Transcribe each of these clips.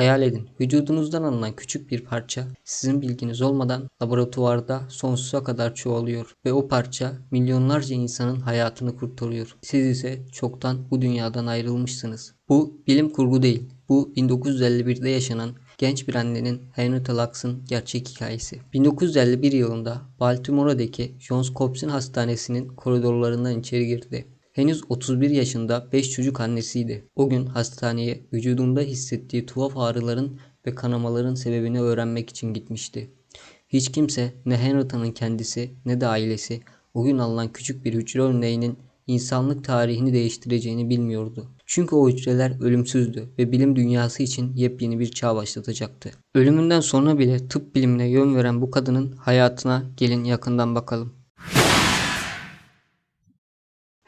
Hayal edin, vücudunuzdan alınan küçük bir parça sizin bilginiz olmadan laboratuvarda sonsuza kadar çoğalıyor ve o parça milyonlarca insanın hayatını kurtarıyor. Siz ise çoktan bu dünyadan ayrılmışsınız. Bu bilim kurgu değil. Bu 1951'de yaşanan genç bir annenin Henrietta Lucks'ın gerçek hikayesi. 1951 yılında Baltimore'daki Johns Hopkins Hastanesi'nin koridorlarından içeri girdi. Henüz 31 yaşında 5 çocuk annesiydi. O gün hastaneye vücudunda hissettiği tuhaf ağrıların ve kanamaların sebebini öğrenmek için gitmişti. Hiç kimse, ne Henrietta'nın kendisi ne de ailesi, o gün alınan küçük bir hücre örneğinin insanlık tarihini değiştireceğini bilmiyordu. Çünkü o hücreler ölümsüzdü ve bilim dünyası için yepyeni bir çağ başlatacaktı. Ölümünden sonra bile tıp bilimine yön veren bu kadının hayatına gelin yakından bakalım.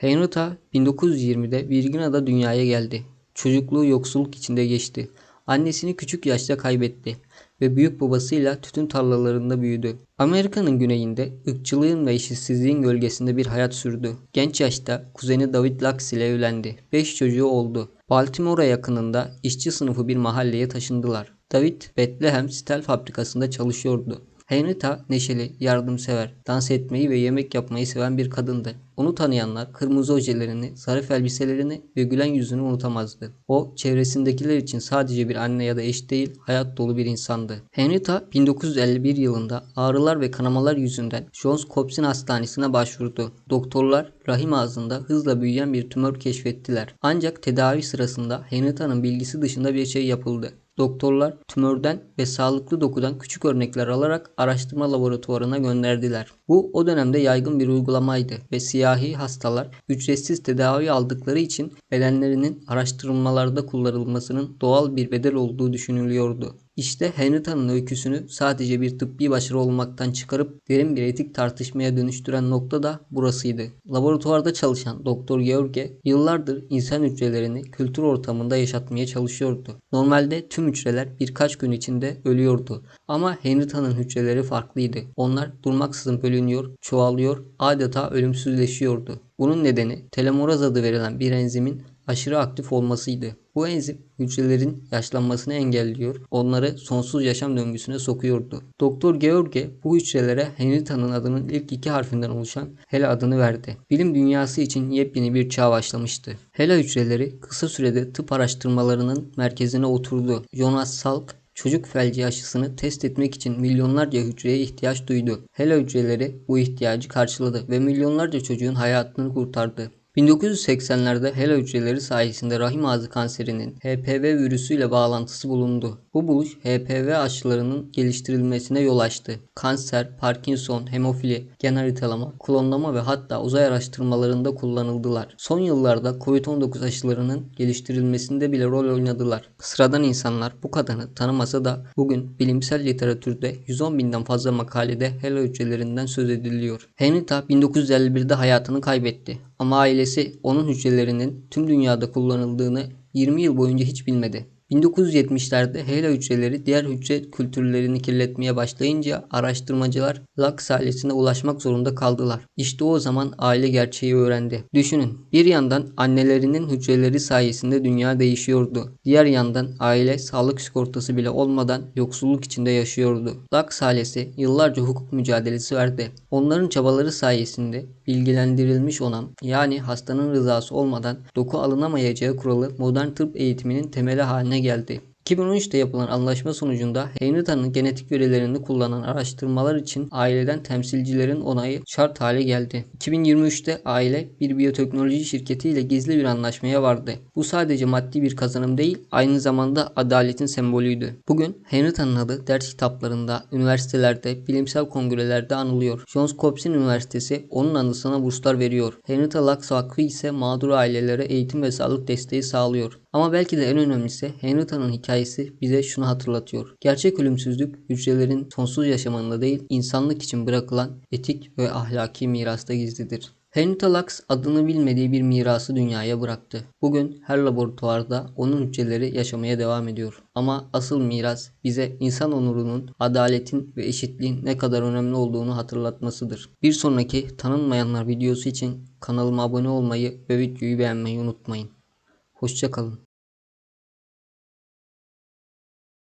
Henrietta 1920'de Virginia'da dünyaya geldi. Çocukluğu yoksulluk içinde geçti. Annesini küçük yaşta kaybetti ve büyük babasıyla tütün tarlalarında büyüdü. Amerika'nın güneyinde ırkçılığın ve eşitsizliğin gölgesinde bir hayat sürdü. Genç yaşta kuzeni David Lux ile evlendi. 5 çocuğu oldu. Baltimore yakınında işçi sınıfı bir mahalleye taşındılar. David, Bethlehem Stel fabrikasında çalışıyordu. Henrietta neşeli, yardımsever, dans etmeyi ve yemek yapmayı seven bir kadındı. Onu tanıyanlar kırmızı ojelerini, zarif elbiselerini ve gülen yüzünü unutamazdı. O, çevresindekiler için sadece bir anne ya da eş değil, hayat dolu bir insandı. Henrietta 1951 yılında ağrılar ve kanamalar yüzünden Johns Hopkins Hastanesi'ne başvurdu. Doktorlar rahim ağzında hızla büyüyen bir tümör keşfettiler. Ancak tedavi sırasında Henrietta'nın bilgisi dışında bir şey yapıldı. Doktorlar tümörden ve sağlıklı dokudan küçük örnekler alarak araştırma laboratuvarına gönderdiler. Bu o dönemde yaygın bir uygulamaydı ve siyahi hastalar ücretsiz tedavi aldıkları için bedenlerinin araştırmalarda kullanılmasının doğal bir bedel olduğu düşünülüyordu. İşte Henrietta'nın öyküsünü sadece bir tıbbi başarı olmaktan çıkarıp derin bir etik tartışmaya dönüştüren nokta da burasıydı. Laboratuvarda çalışan Doktor George yıllardır insan hücrelerini kültür ortamında yaşatmaya çalışıyordu. Normalde tüm hücreler birkaç gün içinde ölüyordu. Ama Henrietta'nın hücreleri farklıydı. Onlar durmaksızın bölünüyor, çoğalıyor, adeta ölümsüzleşiyordu. Bunun nedeni telomeraz adı verilen bir enzimin aşırı aktif olmasıydı. Bu enzim hücrelerin yaşlanmasını engelliyor, onları sonsuz yaşam döngüsüne sokuyordu. Doktor George bu hücrelere Henrietta'nın adının ilk 2 harfinden oluşan HeLa adını verdi. Bilim dünyası için yepyeni bir çağ başlamıştı. HeLa hücreleri kısa sürede tıp araştırmalarının merkezine oturdu. Jonas Salk çocuk felci aşısını test etmek için milyonlarca hücreye ihtiyaç duydu. HeLa hücreleri bu ihtiyacı karşıladı ve milyonlarca çocuğun hayatını kurtardı. 1980'lerde HeLa hücreleri sayesinde rahim ağzı kanserinin HPV virüsüyle bağlantısı bulundu. Bu buluş HPV aşılarının geliştirilmesine yol açtı. Kanser, Parkinson, hemofili, gen haritalama, klonlama ve hatta uzay araştırmalarında kullanıldılar. Son yıllarda COVID-19 aşılarının geliştirilmesinde bile rol oynadılar. Sıradan insanlar bu kadını tanımasa da bugün bilimsel literatürde 110 binden fazla makalede HeLa hücrelerinden söz ediliyor. Henrietta 1951'de hayatını kaybetti. Ama ailesi onun hücrelerinin tüm dünyada kullanıldığını 20 yıl boyunca hiç bilmedi. 1970'lerde HeLa hücreleri diğer hücre kültürlerini kirletmeye başlayınca araştırmacılar Lux ailesine ulaşmak zorunda kaldılar. İşte o zaman aile gerçeği öğrendi. Düşünün, bir yandan annelerinin hücreleri sayesinde dünya değişiyordu. Diğer yandan aile sağlık sigortası bile olmadan yoksulluk içinde yaşıyordu. Lux ailesi yıllarca hukuk mücadelesi verdi. Onların çabaları sayesinde bilgilendirilmiş olan, yani hastanın rızası olmadan doku alınamayacağı kuralı modern tıp eğitiminin temeli haline geldi. 2013'te yapılan anlaşma sonucunda Henrietta'nın genetik verilerini kullanan araştırmalar için aileden temsilcilerin onayı şart hale geldi. 2023'te aile bir biyoteknoloji şirketiyle gizli bir anlaşmaya vardı. Bu sadece maddi bir kazanım değil, aynı zamanda adaletin sembolüydü. Bugün Henrietta'nın adı ders kitaplarında, üniversitelerde, bilimsel kongrelerde anılıyor. Johns Hopkins Üniversitesi onun anısına burslar veriyor. Henrietta Lux Vakfı ise mağdur ailelere eğitim ve sağlık desteği sağlıyor. Ama belki de en önemlisi Henrietta'nın hikayesi bize şunu hatırlatıyor. Gerçek ölümsüzlük hücrelerin sonsuz yaşamında değil, insanlık için bırakılan etik ve ahlaki mirasta gizlidir. Henrietta Lux adını bilmediği bir mirası dünyaya bıraktı. Bugün her laboratuvarda onun hücreleri yaşamaya devam ediyor. Ama asıl miras bize insan onurunun, adaletin ve eşitliğin ne kadar önemli olduğunu hatırlatmasıdır. Bir sonraki tanınmayanlar videosu için kanalıma abone olmayı ve videoyu beğenmeyi unutmayın. Hoşça kalın.